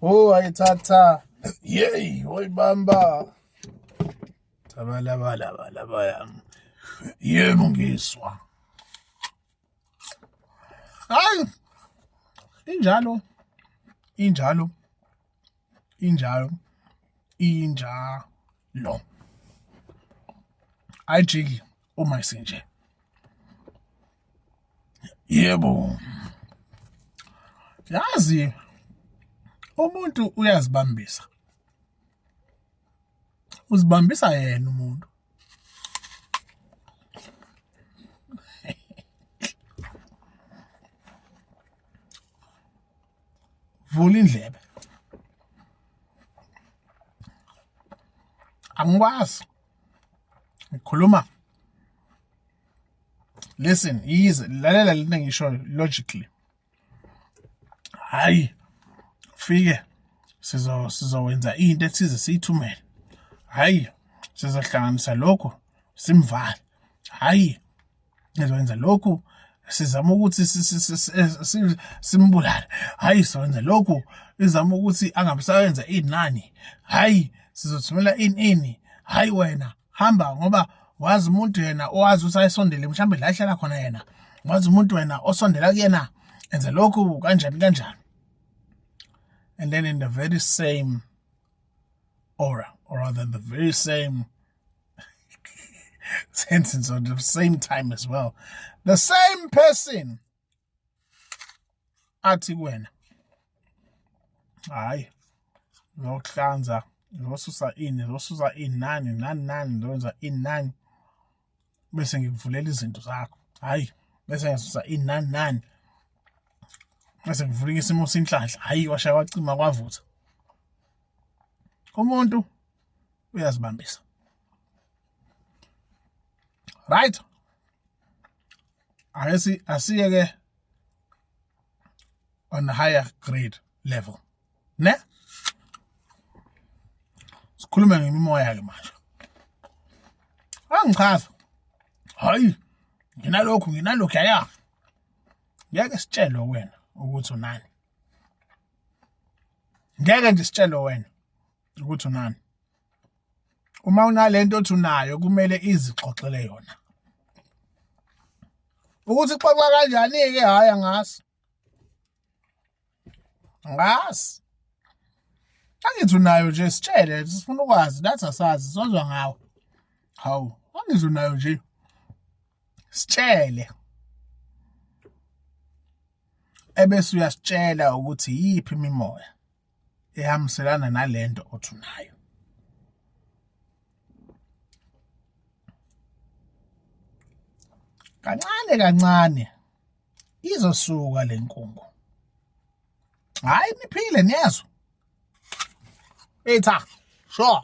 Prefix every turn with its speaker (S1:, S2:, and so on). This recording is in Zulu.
S1: Oh, ayithatha. Yey, oyibamba. Tabalaba yami. Yebo ngiswa. Hayi. Injalo. Ayijiki uma isinje. Yebo. Yazi umuntu uyazibambisa. Uzibambisa yena umuntu. Vula indlebe. Angikwazi. Ngikhuluma. Listen, yize lalela lento ngisho logically. Hayi. Fike sizowenza into ethize siyithumele. Hayi. Sizohlanganisa lokho simvale. Hayi. Sizowenza lokhu sizama ukuthi simbulale. Hayi sizowenza lokhu izama ukuthi angabisayenza inani. Hayi sizothumela ini. Hayi wena hamba ngoba wazi umuntu yena owazi ukuthi ayisondele mhlambe la ehlala khona yena. Wazi umuntu wena osondela kuyena enza lokhu kanjani. And then in the very same aura, or rather the very same sentence, or the same time as well, the same person athi kuwena, hayi ngizokuhlanza, ngizosusa inani, ngizowenza inani, bese ngikuvulela izinto zakho. Hayi bese ngisusa inani, bese ngivulika isimo senhlanhla. Hayi washaya wacima kwavutha. Umuntu uyazibambisa. Right? Asiyeke on a higher grade level. Ne? Sikhulume ngemimoya ke manje. Angichaza. Hayi, nginalokhu yaya. Ngeke sitshele wena ukuthi unani. Ngeke nje sitshele wena ukuthi unani. Uma unalento othi unayo kumele izixoxele yona. Ukuthi ixoxa kanjani ke hayi angasi. Angithi unayo nje sitshele sifuna ukwazi nathi asazi sizozwa ngawe. Hawu, angithi unayo nje. Sitshele. Ebese uyasitshela ukuthi yiphi imimoya ehambiselana nalento othi unayo. Kancane izosuka lenkungu. Hayi niphile niyezwa. Etha, sure.